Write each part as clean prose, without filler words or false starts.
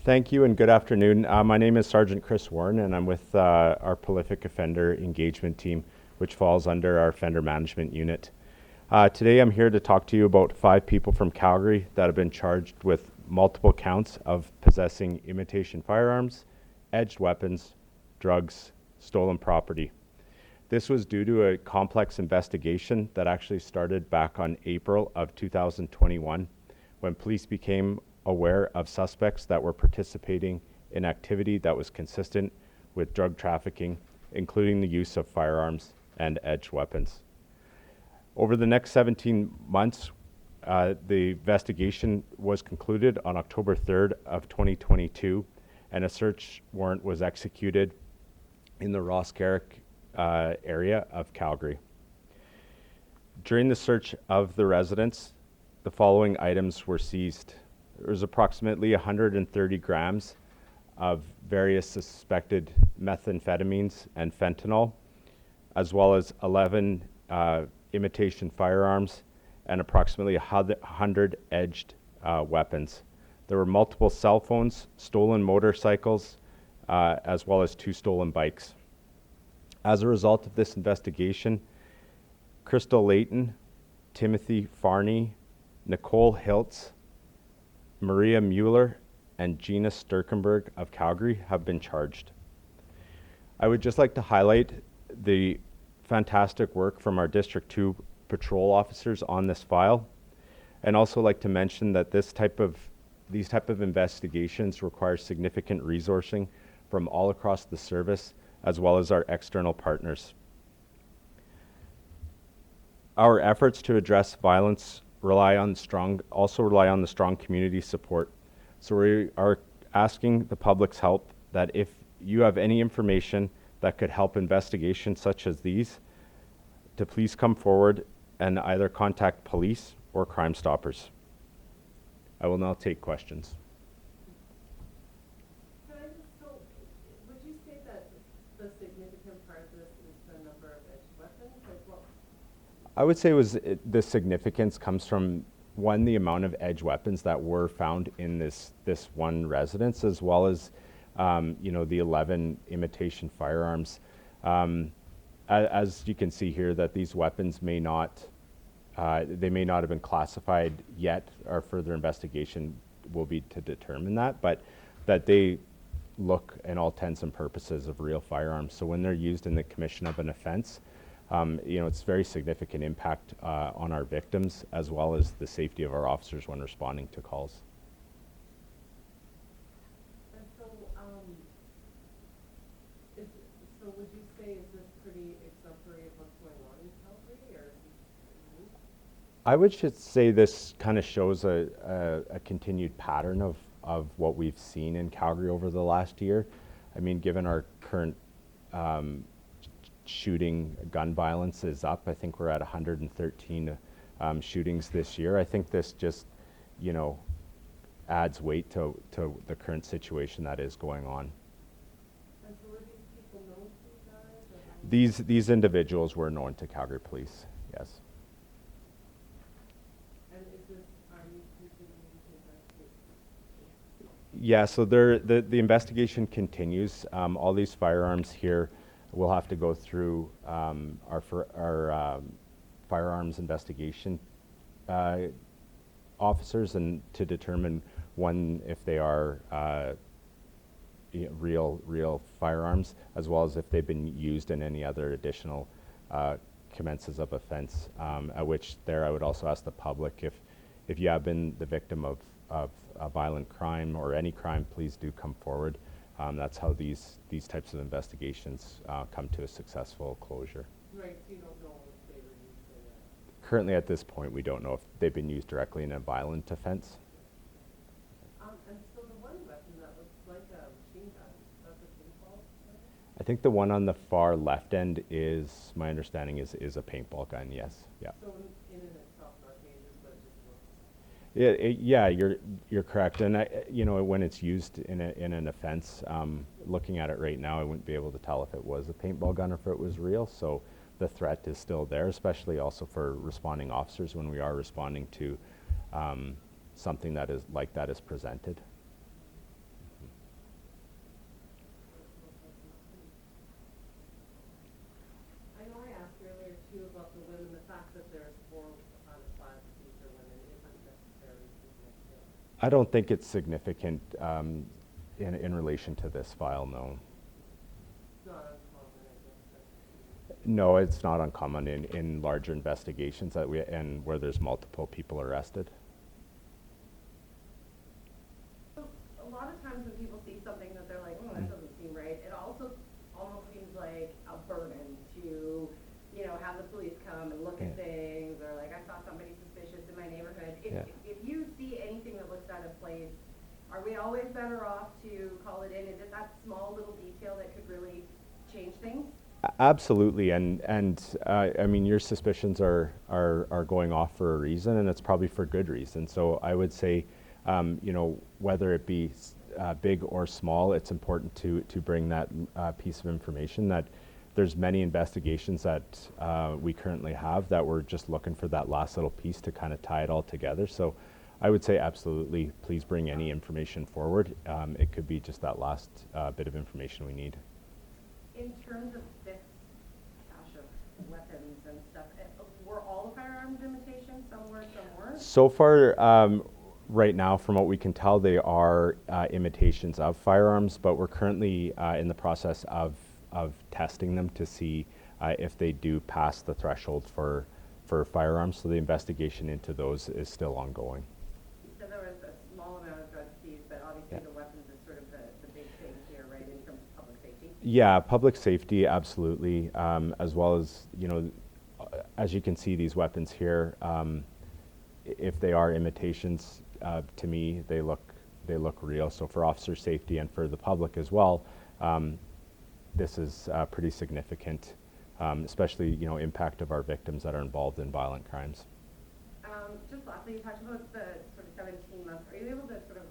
Thank you and good afternoon. My name is Sergeant Chris Warren and I'm with our prolific offender engagement team, which falls under our offender management unit. Today I'm here to talk to you about 5 people from Calgary that have been charged with multiple counts of possessing imitation firearms, edged weapons, drugs, stolen property. This was due to a complex investigation that actually started back on April of 2021 when police became aware of suspects that were participating in activity that was consistent with drug trafficking, including the use of firearms and edged weapons. Over the next 17 months, the investigation was concluded on October 3rd of 2022, and a search warrant was executed in the Rosscarrock area of Calgary. During the search of the residence, the following items were seized. There was approximately 130 grams of various suspected methamphetamines and fentanyl, as well as 11 imitation firearms and approximately 100 edged weapons. There were multiple cell phones, stolen motorcycles, as well as 2 stolen bikes. As a result of this investigation, Crystal Layton, Timothy Farney, Nicole Hiltz, Maria Mueller, and Gina Sturkenberg of Calgary have been charged. I would just like to highlight the fantastic work from our District 2 patrol officers on this file, and also like to mention that these type of investigations require significant resourcing from all across the service, as well as our external partners. Our efforts to address violence rely on the strong community support. So we are asking the public's help that if you have any information that could help investigations such as these, to please come forward and either contact police or Crime Stoppers. I will now take questions. Would you say that the significant part of this is the number of edged weapons? I would say the significance comes from, one, the amount of edged weapons that were found in this one residence, as well as the 11 imitation firearms. As you can see here, that these weapons may not have been classified yet. Our further investigation will be to determine that, but that they look, in all intents and purposes, of real firearms. So when they're used in the commission of an offense, it's very significant impact on our victims, as well as the safety of our officers when responding to calls. And so would you say, is this pretty exemplary of what's going on in Calgary, or? I would say this kind of shows a continued pattern of what we've seen in Calgary over the last year. I mean, given our current shooting gun violence is up. I think we're at 113 shootings this year. I think this just, adds weight to the current situation that is going on. And so were these people known to you guys? These individuals were known to Calgary Police, yes. And are you continuing to investigate? Yeah, so the investigation continues. All these firearms here will have to go through our firearms investigation officers, and to determine, one, if they are real firearms, as well as if they've been used in any other additional commences of offense. At which there, I would also ask the public, if you have been the victim of a violent crime or any crime, please do come forward. That's how these types of investigations come to a successful closure. Right, so you don't know if they were used in that? Currently at this point, we don't know if they've been used directly in a violent offense. And so the one weapon that looks like a machine gun, that's a paintball gun? I think the one on the far left end is, my understanding is a paintball gun, yes, yeah. So in and itself not dangerous, but it just looks... Yeah, you're correct, and when it's used in an offense, looking at it right now, I wouldn't be able to tell if it was a paintball gun or if it was real. So the threat is still there, especially also for responding officers when we are responding to something that is presented. I don't think it's significant in relation to this file, no. It's not uncommon, I guess. No, it's not uncommon in larger investigations and where there's multiple people arrested. So a lot of times when people see something that they're like, oh, that doesn't seem right, it also almost seems like a burden to, have the police come and look at things, or like, I saw somebody suspicious in my neighborhood. If you see anything that looks out of place, are we always better off to call it in? Is it that small little detail that could really change things? Absolutely, and I mean, your suspicions are going off for a reason, and it's probably for good reason. So I would say, whether it be big or small, it's important to bring that piece of information. That there's many investigations that we currently have that we're just looking for that last little piece to kind of tie it all together. So I would say absolutely, please bring any information forward. It could be just that last bit of information we need. In terms of this cache of weapons and stuff, were all the firearms imitations? Some were, some weren't? So far, right now, from what we can tell, they are imitations of firearms, but we're currently in the process of testing them to see if they do pass the threshold for firearms. So the investigation into those is still ongoing. So there was a small amount of drugs seized, but obviously the weapons is sort of the big thing here, right, in terms of public safety? Yeah, public safety, absolutely, as well as, as you can see, these weapons here, if they are imitations, to me, they look real. So for officer safety and for the public as well, this is pretty significant, especially, impact of our victims that are involved in violent crimes. Just lastly, you talked about the sort of 17 months. Are you able to sort of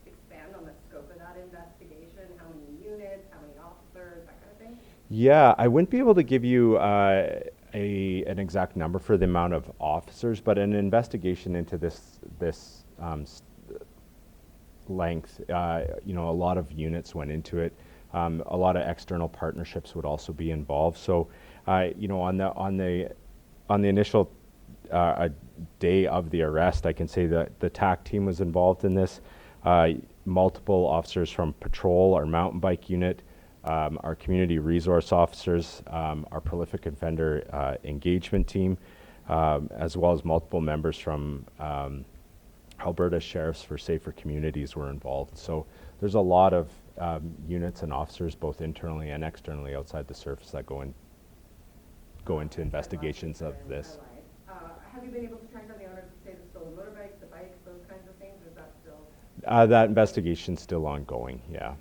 expand on the scope of that investigation? How many units, how many officers, that kind of thing? Yeah, I wouldn't be able to give you an exact number for the amount of officers, but an investigation into this length, a lot of units went into it. A lot of external partnerships would also be involved. So, on the initial day of the arrest, I can say that the TAC team was involved in this. Multiple officers from patrol, our mountain bike unit, our community resource officers, our prolific offender engagement team, as well as multiple members from Alberta Sheriffs for Safer Communities were involved. So there's a lot of units and officers, both internally and externally outside the service, that go into investigations of this. Have you been able to track down the owners of, say, the stolen motorbikes, the bikes, those kinds of things, or is that still? That investigation's still ongoing, yeah.